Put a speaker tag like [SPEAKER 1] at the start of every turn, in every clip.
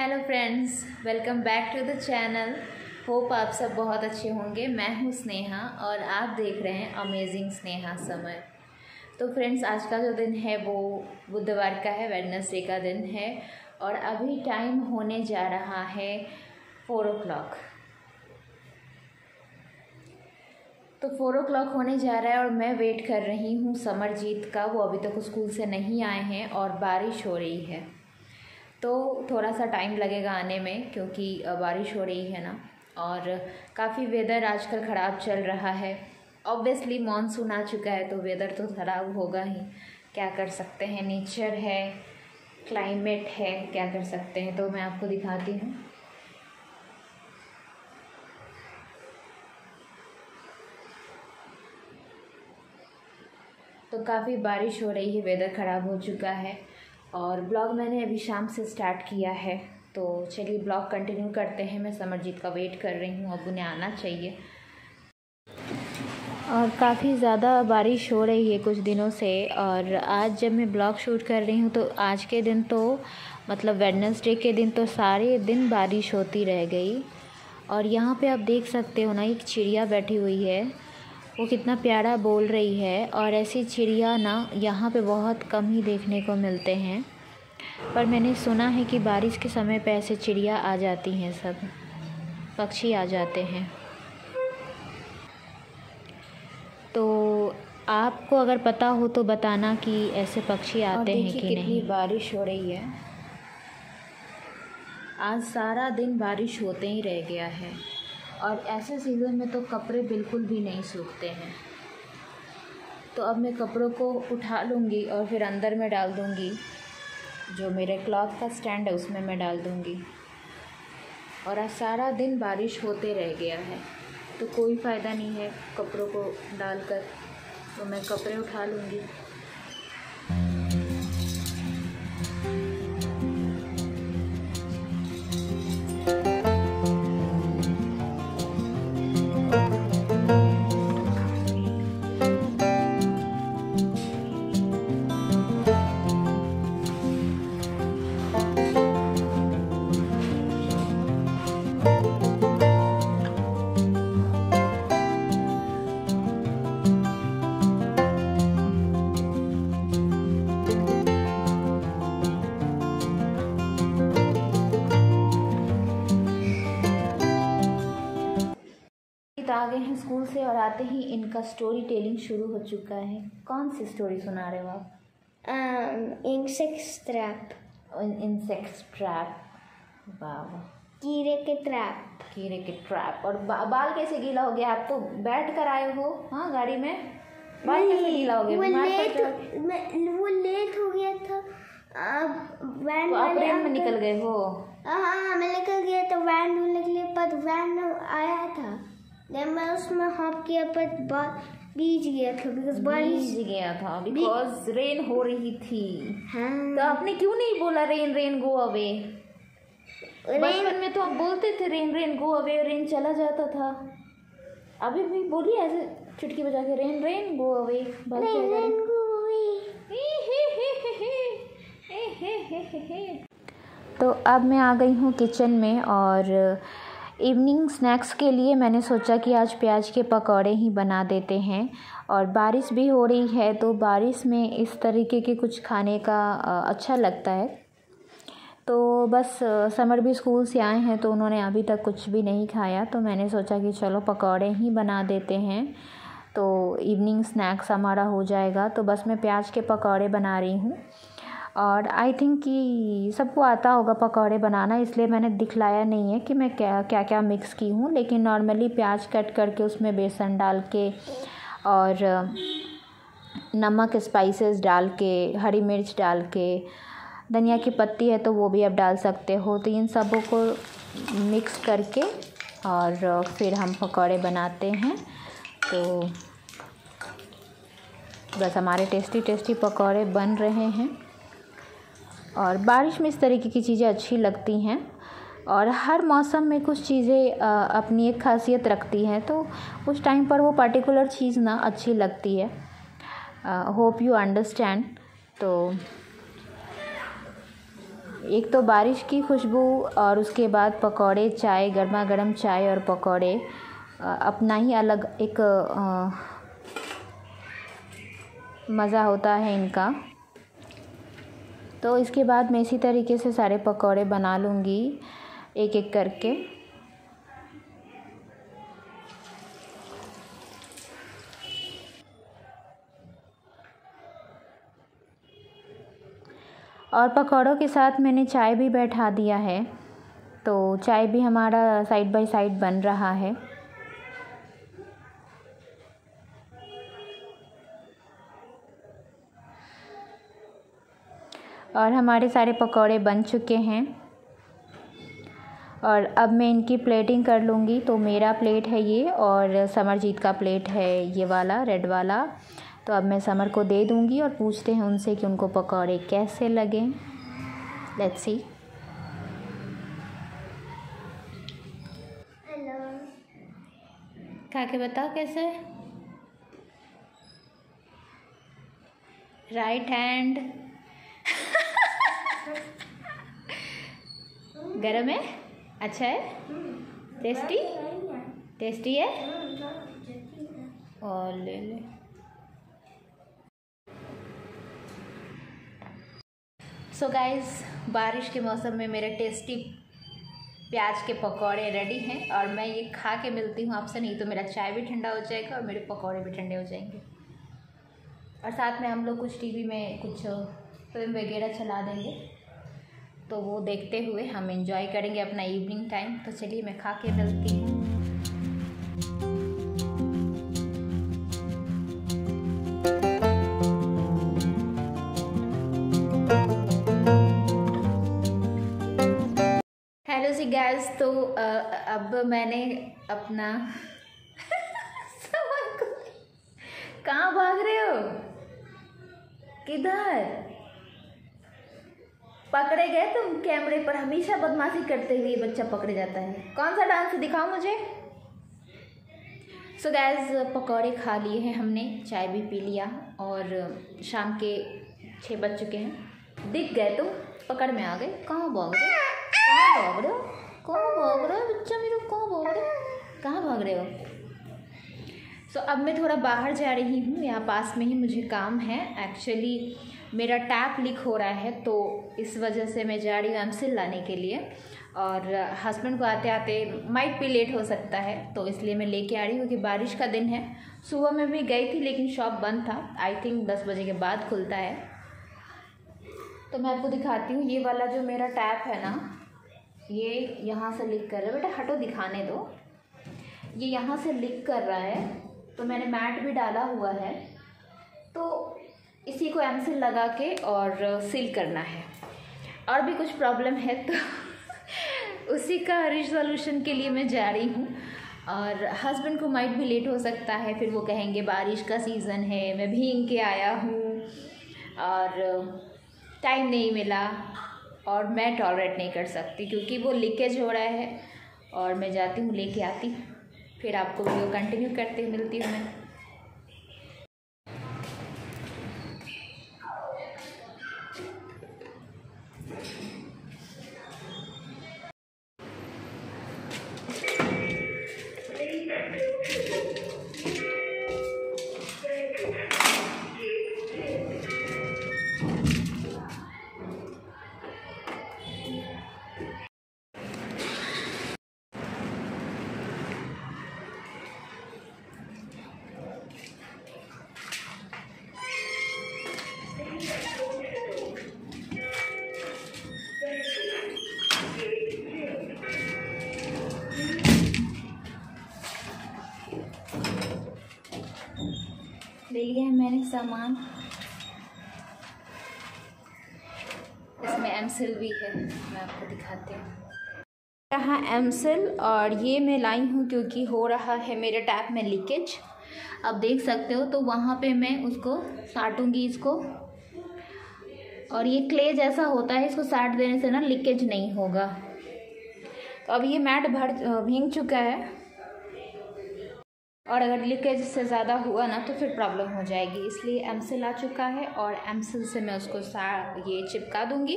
[SPEAKER 1] Hello friends, welcome back to the channel. Hope आप सब बहुत अच्छे होंगे। मैं हूँ स्नेहा और आप देख रहे हैं अमेजिंग स्नेहा समर। तो फ्रेंड्स, आज का जो दिन है वो बुधवार का है, वेडनेसडे का दिन है और अभी टाइम होने जा रहा है 4 o'clock। तो 4 o'clock होने जा रहा है और मैं वेट कर रही हूँ समरजीत का। वो अभी तक स्कूल से नहीं आए हैं और बारिश हो रही है, तो थोड़ा सा टाइम लगेगा आने में क्योंकि बारिश हो रही है ना। और काफ़ी वेदर आजकल ख़राब चल रहा है। ऑब्वियसली मॉनसून आ चुका है तो वेदर तो ख़राब होगा ही, क्या कर सकते हैं, नेचर है, क्लाइमेट है, क्या कर सकते हैं। तो मैं आपको दिखाती हूँ। तो काफ़ी बारिश हो रही है, वेदर ख़राब हो चुका है और ब्लॉग मैंने अभी शाम से स्टार्ट किया है। तो चलिए ब्लॉग कंटिन्यू करते हैं। मैं समरजीत का वेट कर रही हूँ, अब उन्हें आना चाहिए। और काफ़ी ज़्यादा बारिश हो रही है कुछ दिनों से। और आज जब मैं ब्लॉग शूट कर रही हूँ तो आज के दिन तो मतलब वेडनेसडे के दिन तो सारे दिन बारिश होती रह गई। और यहाँ पे आप देख सकते हो ना, एक चिड़िया बैठी हुई है, वो कितना प्यारा बोल रही है। और ऐसी चिड़िया ना यहाँ पे बहुत कम ही देखने को मिलते हैं, पर मैंने सुना है कि बारिश के समय पे ऐसे चिड़िया आ जाती हैं, सब पक्षी आ जाते हैं। तो आपको अगर पता हो तो बताना कि ऐसे पक्षी आते हैं कि नहीं। कितनी बारिश हो रही है, आज सारा दिन बारिश होते ही रह गया है और ऐसे सीज़न में तो कपड़े बिल्कुल भी नहीं सूखते हैं। तो अब मैं कपड़ों को उठा लूँगी और फिर अंदर में डाल दूँगी, जो मेरे क्लॉथ का स्टैंड है उसमें मैं डाल दूँगी। और आज सारा दिन बारिश होते रह गया है तो कोई फ़ायदा नहीं है कपड़ों को डालकर, तो मैं कपड़े उठा लूँगी। आ गए हैं स्कूल से और आते ही इनका स्टोरी टेलिंग शुरू हो चुका है। कौन सी स्टोरी सुना रहे हो आप?
[SPEAKER 2] Insect trap.
[SPEAKER 1] इंसेक्ट ट्रैप, वाह।
[SPEAKER 2] कीड़े के ट्रैप।
[SPEAKER 1] कीड़े के ट्रैप। और बाल कैसे गीला हो गया? आप तो बैठ कर आए हो हाँ गाड़ी में, बाल कैसे गीला हो गया?
[SPEAKER 2] वो लेट हो गया था। वैन
[SPEAKER 1] तो आप ट्रेन में निकल गए हो?
[SPEAKER 2] हाँ, मैं निकल गया तो वैन ढूंढने के लिए, पर वैन आया था, जब मैं उसमें हॉप किया पर भीज गया था बिकॉज
[SPEAKER 1] रेन हो रही थी।
[SPEAKER 2] हाँ।
[SPEAKER 1] तो आपने क्यों नहीं बोला रेन रेन गो अवे? बचपन में तो आप बोलते थे rain rain go away, rain चला जाता था। अभी भी बोलिए ऐसे चुटकी बजा के, rain rain go away.
[SPEAKER 2] Rain go away.
[SPEAKER 1] तो अब मैं आ गई हूँ किचन में और इवनिंग स्नैक्स के लिए मैंने सोचा कि आज प्याज के पकौड़े ही बना देते हैं। और बारिश भी हो रही है तो बारिश में इस तरीके के कुछ खाने का अच्छा लगता है। तो बस समर भी स्कूल से आए हैं तो उन्होंने अभी तक कुछ भी नहीं खाया, तो मैंने सोचा कि चलो पकौड़े ही बना देते हैं तो इवनिंग स्नैक्स हमारा हो जाएगा। तो बस मैं प्याज के पकौड़े बना रही हूँ और आई थिंक कि सबको आता होगा पकौड़े बनाना, इसलिए मैंने दिखलाया नहीं है कि मैं क्या क्या मिक्स की हूँ। लेकिन नॉर्मली प्याज कट करके उसमें बेसन डाल के और नमक स्पाइसेस डाल के, हरी मिर्च डाल के, धनिया की पत्ती है तो वो भी आप डाल सकते हो। तो इन सबों को मिक्स करके और फिर हम पकौड़े बनाते हैं। तो बस हमारे टेस्टी टेस्टी पकौड़े बन रहे हैं। और बारिश में इस तरीके की चीज़ें अच्छी लगती हैं और हर मौसम में कुछ चीज़ें अपनी एक खासियत रखती हैं, तो उस टाइम पर वो पर्टिकुलर चीज़ ना अच्छी लगती है। Hope you understand. तो एक तो बारिश की खुशबू और उसके बाद पकौड़े, चाय, गर्मा गर्म चाय और पकौड़े अपना ही अलग एक मज़ा होता है इनका। तो इसके बाद मैं इसी तरीके से सारे पकौड़े बना लूँगी एक एक करके। और पकौड़ों के साथ मैंने चाय भी बैठा दिया है, तो चाय भी हमारा साइड बाय साइड बन रहा है। और हमारे सारे पकौड़े बन चुके हैं और अब मैं इनकी प्लेटिंग कर लूँगी। तो मेरा प्लेट है ये और समरजीत का प्लेट है ये वाला रेड वाला। तो अब मैं समर को दे दूँगी और पूछते हैं उनसे कि उनको पकौड़े कैसे लगे। Let's see.
[SPEAKER 2] हेलो,
[SPEAKER 1] खा के बताओ कैसे। राइट हैंड गरम है, अच्छा है, टेस्टी टेस्टी है। और ले ले। सो गाइस, बारिश के मौसम में मेरे टेस्टी प्याज के पकौड़े रेडी हैं और मैं ये खा के मिलती हूँ आपसे। नहीं तो मेरा चाय भी ठंडा हो जाएगा और मेरे पकौड़े भी ठंडे हो जाएंगे। और साथ में हम लोग कुछ टीवी में कुछ फिल्म वगैरह चला देंगे, तो वो देखते हुए हम एंजॉय करेंगे अपना इवनिंग टाइम। तो चलिए मैं खा के मिलती हूँ। हेलो सी गाइस, तो अब मैंने अपना कहाँ भाग रहे हो, किधर पकड़े गए तुम? कैमरे पर हमेशा बदमाशी करते हुए बच्चा पकड़े जाता है। कौन सा डांस दिखाओ मुझे। सो गाइस, पकौड़े खा लिए हैं हमने, चाय भी पी लिया और शाम के 6 बज चुके हैं। दिख गए तुम, पकड़ में आ गए। कहाँ भाग रहे हो, कहाँ भाग रहे हो, कहाँ भाग रहे हो बच्चा मेरा, कहाँ भाग रहे हो, कहाँ भाग रहे हो। सो अब मैं थोड़ा बाहर जा रही हूँ, यहाँ पास में ही मुझे काम है। एक्चुअली मेरा टैप लीक हो रहा है, तो इस वजह से मैं जा रही हूँ एमसिल लाने के लिए। और हस्बैंड को आते आते माइट भी लेट हो सकता है, तो इसलिए मैं लेके आ रही हूँ कि बारिश का दिन है। सुबह में भी गई थी लेकिन शॉप बंद था। आई थिंक 10 बजे के बाद खुलता है। तो मैं आपको दिखाती हूँ, ये वाला जो मेरा टैप है ना, ये यहाँ से लीक कर रहा है। बेटा हटो, दिखाने दो। ये यहाँ से लीक कर रहा है, तो मैंने मैट भी डाला हुआ है। तो इसी को एमसिल लगा के और सील करना है। और भी कुछ प्रॉब्लम है, तो उसी का रिजोल्यूशन के लिए मैं जा रही हूँ। और हस्बैंड को माइट भी लेट हो सकता है, फिर वो कहेंगे बारिश का सीज़न है, मैं भीग के आया हूँ और टाइम नहीं मिला। और मैं टॉलरेट नहीं कर सकती क्योंकि वो लीकेज हो रहा है। और मैं जाती हूँ, लेके आती हूँ, फिर आपको वीडियो कंटिन्यू करते मिलती हूँ मैं। ले लिया है मैंने सामान, इसमें एमसिल भी है, मैं आपको दिखाती हूँ। यहाँ एमसिल, और ये मैं लाई हूँ क्योंकि हो रहा है मेरे टैप में लीकेज। अब देख सकते हो, तो वहाँ पे मैं उसको साटूंगी इसको। और ये क्ले जैसा होता है, इसको साट देने से ना लीकेज नहीं होगा। तो अब ये मैट भीग चुका है, और अगर लीकेज से ज़्यादा हुआ ना तो फिर प्रॉब्लम हो जाएगी। इसलिए एमसिल आ चुका है और एमसिल से मैं उसको ये चिपका दूँगी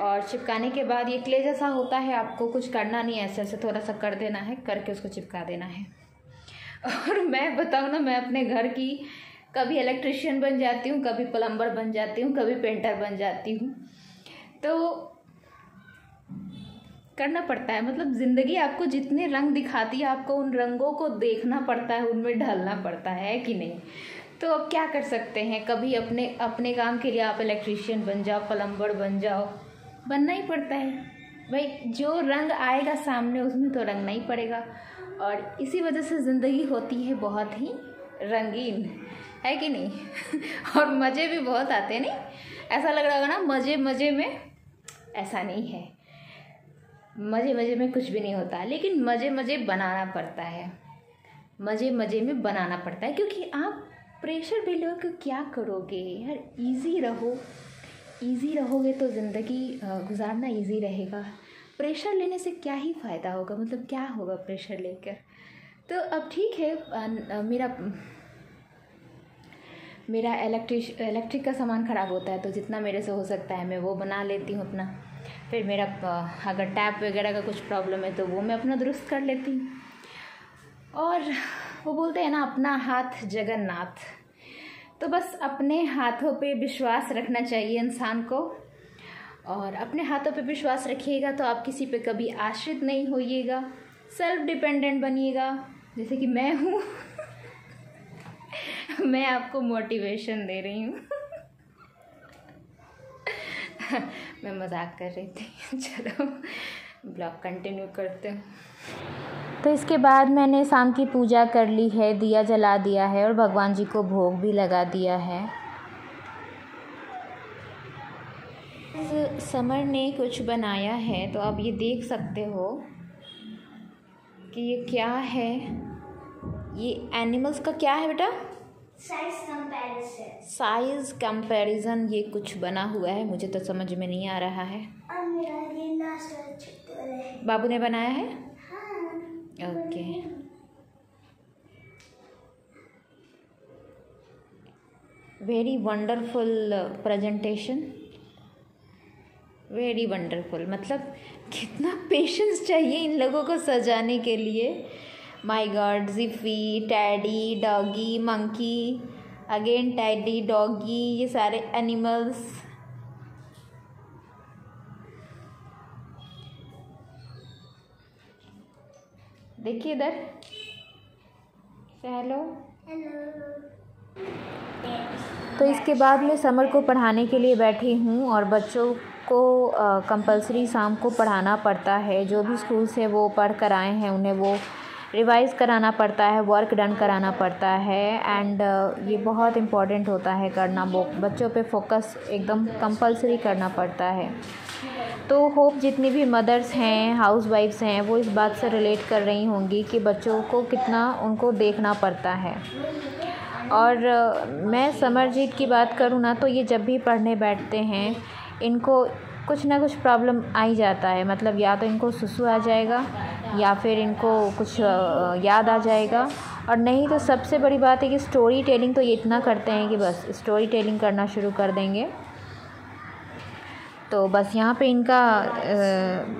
[SPEAKER 1] और चिपकाने के बाद ये क्ले जैसा होता है, आपको कुछ करना नहीं है, ऐसे ऐसे थोड़ा सा कर देना है, करके उसको चिपका देना है। और मैं बताऊँ ना, मैं अपने घर की कभी इलेक्ट्रिशियन बन जाती हूँ, कभी प्लम्बर बन जाती हूँ, कभी पेंटर बन जाती हूँ। तो करना पड़ता है, मतलब ज़िंदगी आपको जितने रंग दिखाती है, आपको उन रंगों को देखना पड़ता है, उनमें ढलना पड़ता है कि नहीं। तो अब क्या कर सकते हैं, कभी अपने अपने काम के लिए आप इलेक्ट्रिशियन बन जाओ, प्लम्बर बन जाओ, बनना ही पड़ता है भाई। जो रंग आएगा सामने उसमें तो रंगना ही पड़ेगा। और इसी वजह से ज़िंदगी होती है बहुत ही रंगीन, है कि नहीं। और मज़े भी बहुत आते हैं, नहीं ऐसा लग रहा होगा ना मज़े मज़े में, ऐसा नहीं है, मज़े मज़े में कुछ भी नहीं होता, लेकिन मज़े मज़े बनाना पड़ता है, मज़े मज़े में बनाना पड़ता है। क्योंकि आप प्रेशर भी लो कि क्या करोगे यार, इजी रहो, इजी रहोगे तो ज़िंदगी गुजारना इजी रहेगा। प्रेशर लेने से क्या ही फ़ायदा होगा, मतलब क्या होगा प्रेशर लेकर। तो अब ठीक है, मेरा इलेक्ट्रिक का सामान ख़राब होता है, तो जितना मेरे से हो सकता है मैं वो बना लेती हूँ अपना। फिर मेरा अगर टैप वगैरह का कुछ प्रॉब्लम है तो वो मैं अपना दुरुस्त कर लेती हूँ। और वो बोलते हैं ना, अपना हाथ जगन्नाथ। तो बस अपने हाथों पे विश्वास रखना चाहिए इंसान को, और अपने हाथों पे विश्वास रखिएगा तो आप किसी पे कभी आश्रित नहीं होइएगा, सेल्फ डिपेंडेंट बनिएगा, जैसे कि मैं हूँ। मैं आपको मोटिवेशन दे रही हूँ। मैं मजाक कर रही थी। चलो ब्लॉग कंटिन्यू करते हैं। तो इसके बाद मैंने शाम की पूजा कर ली है, दिया जला दिया है और भगवान जी को भोग भी लगा दिया है। समर ने कुछ बनाया है, तो आप ये देख सकते हो कि ये क्या है। ये एनिमल्स का क्या है बेटा? साइज कंपैरिजन ये कुछ बना हुआ है, मुझे तो समझ में नहीं आ रहा है। बाबू ने बनाया है? Okay. Very wonderful presentation, very wonderful. मतलब कितना पेशेंस चाहिए इन लोगों को सजाने के लिए। My God, Zifi, teddy, doggy, monkey, again teddy, doggy, ये सारे एनिमल्स। देखिए इधर, हेलो। तो इसके बाद मैं समर को पढ़ाने के लिए बैठी हूँ, और बच्चों को कंपलसरी शाम को पढ़ाना पड़ता है। जो भी स्कूल से वो पढ़ कर आए हैं उन्हें वो रिवाइज़ कराना पड़ता है, वर्क डन कराना पड़ता है। एंड ये बहुत इम्पॉर्टेंट होता है करना, बच्चों पे फोकस एकदम कंपलसरी करना पड़ता है। तो होप जितनी भी मदर्स हैं, हाउस वाइफ्स हैं, वो इस बात से रिलेट कर रही होंगी कि बच्चों को कितना उनको देखना पड़ता है। और मैं समरजीत की बात करूँ ना, तो ये जब भी पढ़ने बैठते हैं इनको कुछ ना कुछ प्रॉब्लम आ ही जाता है। मतलब या तो इनको सुसु आ जाएगा, या फिर इनको कुछ याद आ जाएगा, और नहीं तो सबसे बड़ी बात है कि स्टोरी टेलिंग तो ये इतना करते हैं कि बस स्टोरी टेलिंग करना शुरू कर देंगे। तो बस यहाँ पे इनका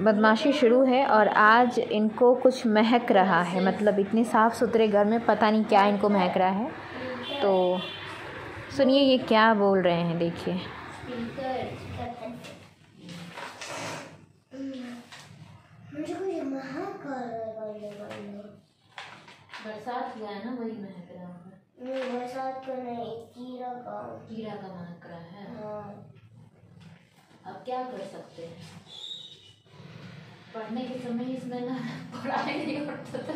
[SPEAKER 1] बदमाशी शुरू है, और आज इनको कुछ महक रहा है। मतलब इतने साफ़ सुथरे घर में पता नहीं क्या इनको महक रहा है। तो सुनिए ये क्या बोल रहे हैं, देखिए। बरसात हुआ है ना, वही महक रहा है।
[SPEAKER 2] बरसात का नहीं, कीड़ा का
[SPEAKER 1] महक रहा है।
[SPEAKER 2] हाँ।
[SPEAKER 1] अब क्या कर सकते हैं, पढ़ने के समय इसमें ना पढ़ाई नहीं होता था।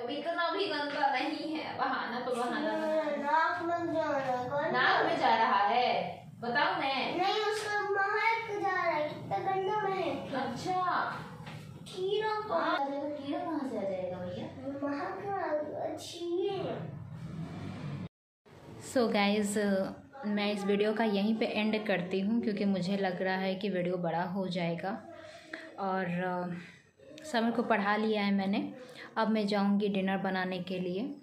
[SPEAKER 1] अभी इतना भी गंदा नहीं है, बहाना तो बहाना।
[SPEAKER 2] नाक
[SPEAKER 1] में जा रहा है, बताओ मैं।
[SPEAKER 2] नहीं, उसका महक जा रहा है, कितना गंदा महक।
[SPEAKER 1] अच्छा,
[SPEAKER 2] कीड़ा
[SPEAKER 1] कहाँ से आ जाएगा भैया?
[SPEAKER 2] महक अच्छी है।
[SPEAKER 1] सो गाइज, मैं इस वीडियो का यहीं पे एंड करती हूँ, क्योंकि मुझे लग रहा है कि वीडियो बड़ा हो जाएगा। और समर को पढ़ा लिया है मैंने, अब मैं जाऊँगी डिनर बनाने के लिए।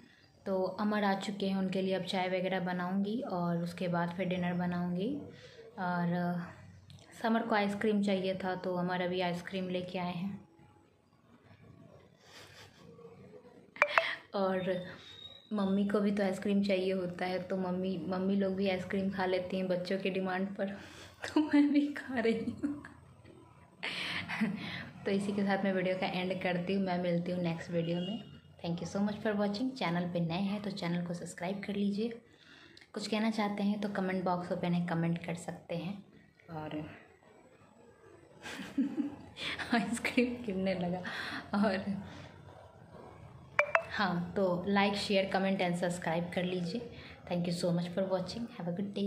[SPEAKER 1] तो अमर आ चुके हैं, उनके लिए अब चाय वगैरह बनाऊंगी और उसके बाद फिर डिनर बनाऊंगी। और समर को आइसक्रीम चाहिए था तो अमर अभी आइसक्रीम लेके आए हैं। और मम्मी को भी तो आइसक्रीम चाहिए होता है, तो मम्मी लोग भी आइसक्रीम खा लेती हैं बच्चों की डिमांड पर, तो मैं भी खा रही हूँ। तो इसी के साथ मैं वीडियो का एंड करती हूँ। मैं मिलती हूँ नेक्स्ट वीडियो में। Thank you so much for watching. Channel पे नए हैं तो चैनल को सब्सक्राइब कर लीजिए। कुछ कहना चाहते हैं तो कमेंट बॉक्स ओपन है, कमेंट कर सकते हैं। और आइसक्रीम गिरने लगा। और हाँ, तो like share comment and subscribe कर लीजिए। Thank you so much for watching. Have a good day.